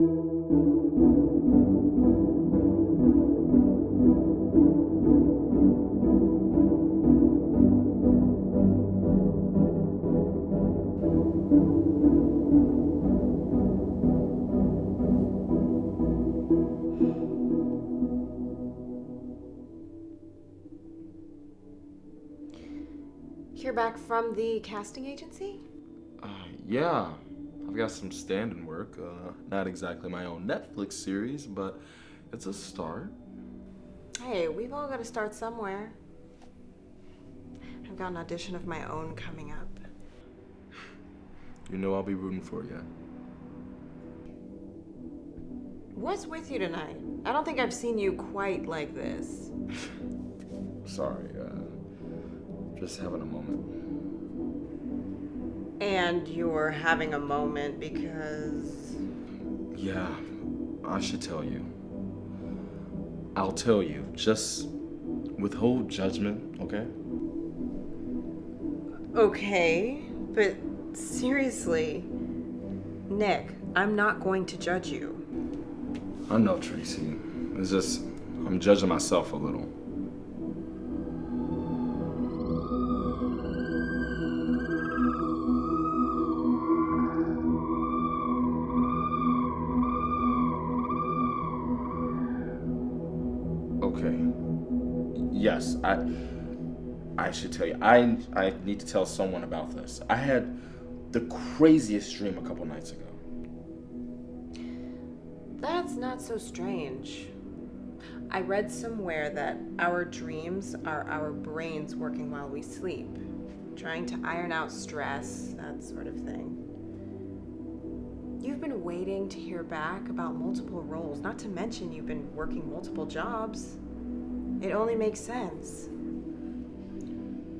Hear back from the casting agency? Yeah. I've got some stand-in work. Not exactly my own Netflix series, but it's a start. Hey, we've all got to start somewhere. I've got an audition of my own coming up. You know I'll be rooting for you. What's with you tonight? I don't think I've seen you quite like this. Sorry, just having a moment. And you're having a moment because... Yeah, I should tell you. I'll tell you. Just withhold judgment, okay? Okay, but seriously, Nick, I'm not going to judge you. I know, Tracy. It's just, I'm judging myself a little. Okay. Yes, I should tell you. I need to tell someone about this. I had the craziest dream a couple nights ago. That's not so strange. I read somewhere that our dreams are our brains working while we sleep, trying to iron out stress, that sort of thing. You've been waiting to hear back about multiple roles, not to mention you've been working multiple jobs. It only makes sense.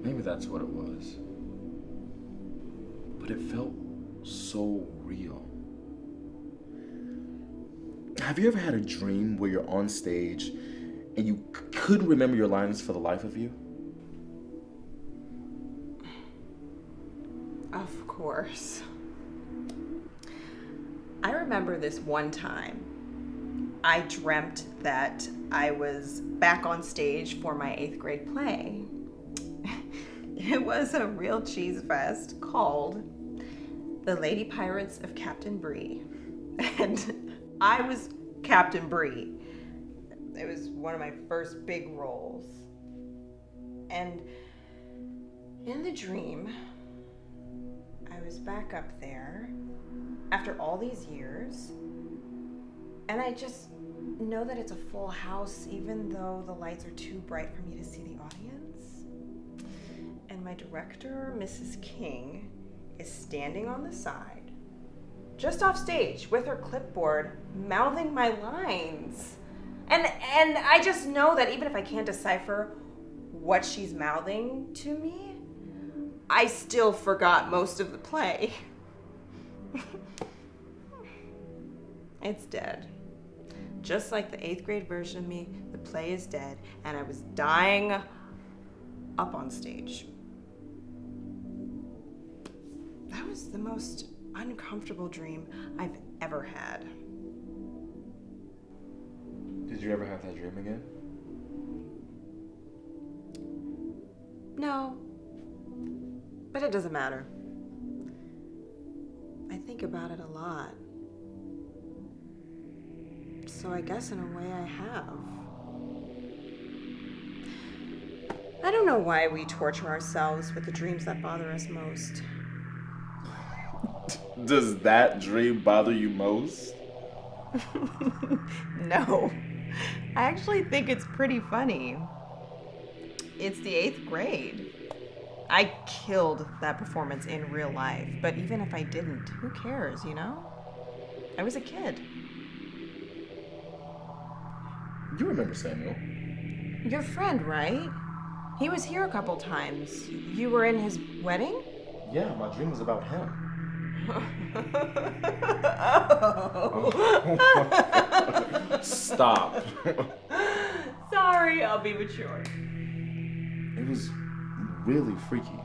Maybe that's what it was. But it felt so real. Have you ever had a dream where you're on stage and you couldn't remember your lines for the life of you? Of course. I remember this one time. I dreamt that I was back on stage for my 8th grade play. It was a real cheese fest called The Lady Pirates of Captain Bree. And I was Captain Bree. It was one of my first big roles. And in the dream, I was back up there after all these years, and I just know that it's a full house even though the lights are too bright for me to see the audience. And my director, Mrs. King, is standing on the side, just off stage with her clipboard, mouthing my lines. And I just know that even if I can't decipher what she's mouthing to me, I still forgot most of the play. It's dead. Just like the 8th grade version of me, the play is dead, and I was dying up on stage. That was the most uncomfortable dream I've ever had. Did you ever have that dream again? No, but it doesn't matter. I think about it a lot. So I guess in a way I have. I don't know why we torture ourselves with the dreams that bother us most. Does that dream bother you most? No. I actually think it's pretty funny. It's the 8th grade. I killed that performance in real life, but even if I didn't, who cares, you know? I was a kid. You remember Samuel? Your friend, right? He was here a couple times. You were in his wedding? Yeah, my dream was about him. Oh. Stop. Sorry, I'll be mature. It was really freaky.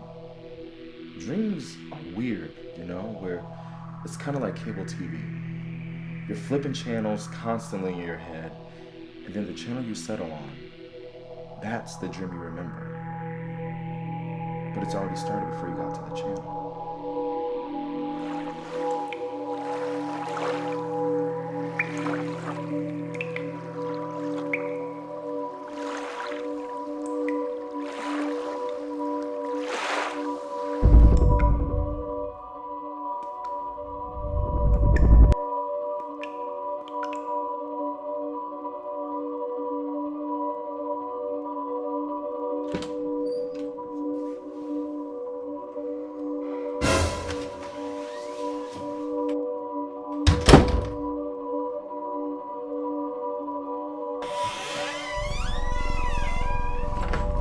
Dreams are weird, you know, where it's kind of like cable TV. You're flipping channels constantly in your head, and then the channel you settle on, that's the dream you remember. But it's already started before you got to the channel.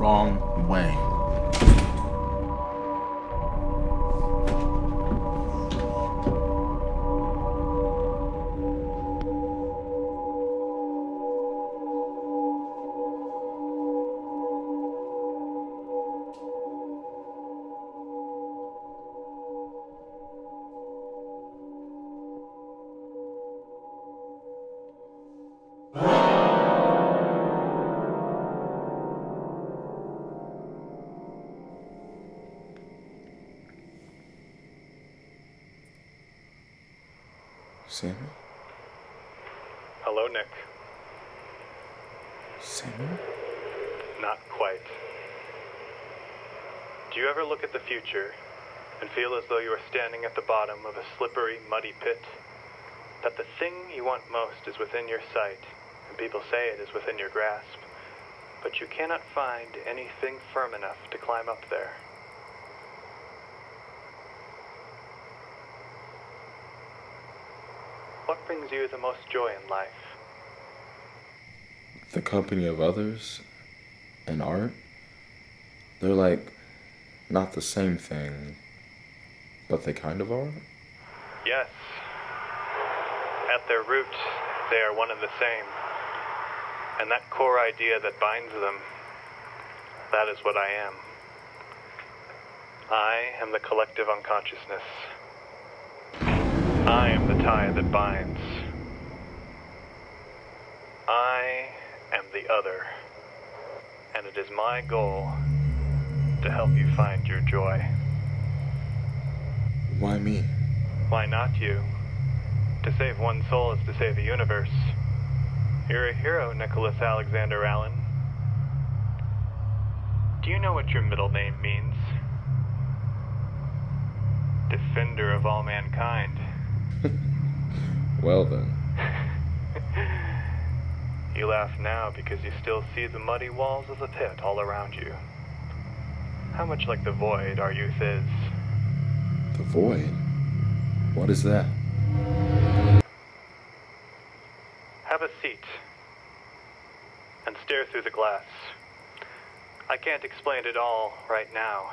Wrong way. Samuel? Hello, Nick. Samuel? Not quite. Do you ever look at the future and feel as though you are standing at the bottom of a slippery, muddy pit? That the thing you want most is within your sight, and people say it is within your grasp, but you cannot find anything firm enough to climb up there. What brings you the most joy in life? The company of others and art. They're like not the same thing, but they kind of are. Yes. At their root, they are one and the same. And that core idea that binds them, that is what I am. I am the collective unconsciousness. I am the tie that binds. I am the other. And it is my goal to help you find your joy. Why me? Why not you? To save one soul is to save a universe. You're a hero, Nicholas Alexander Allen. Do you know what your middle name means? Defender of all mankind. Well then. You laugh now because you still see the muddy walls of the pit all around you. How much like the void our youth is. The void? What is that? Have a seat and stare through the glass. I can't explain it all right now.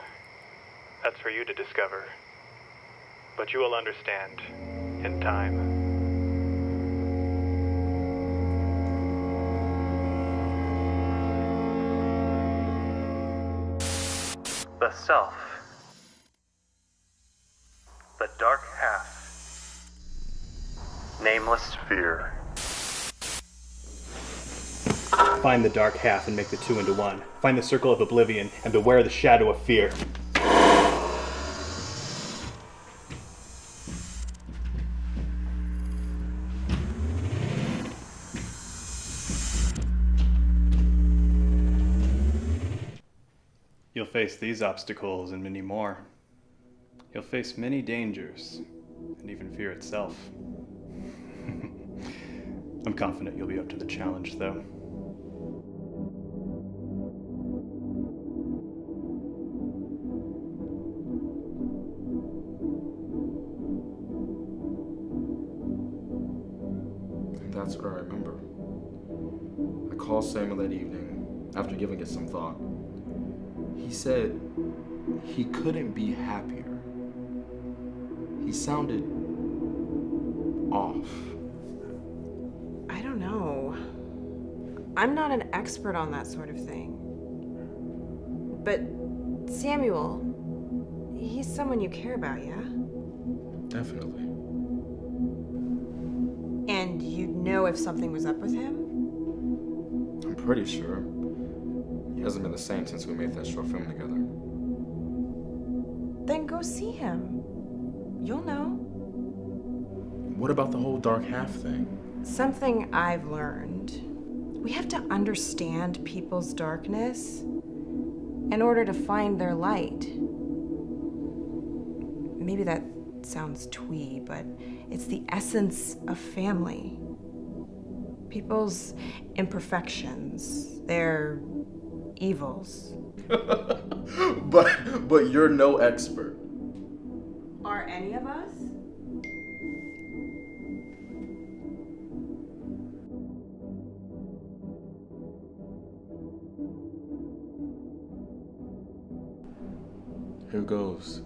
That's for you to discover. But you will understand in time. The self. The dark half. Nameless fear. Find the dark half and make the two into one. Find the circle of oblivion and beware the shadow of fear. You'll face these obstacles and many more. You'll face many dangers, and even fear itself. I'm confident you'll be up to the challenge, though. That's what I remember. I called Samuel that evening after giving it some thought. He said he couldn't be happier. He sounded off. I don't know. I'm not an expert on that sort of thing. But Samuel, he's someone you care about, yeah? Definitely. And know if something was up with him? I'm pretty sure. He hasn't been the same since we made that short film together. Then go see him. You'll know. What about the whole dark half thing? Something I've learned. We have to understand people's darkness in order to find their light. Maybe that sounds twee, but it's the essence of family. People's imperfections, their evils. But you're no expert. Are any of us? Here goes.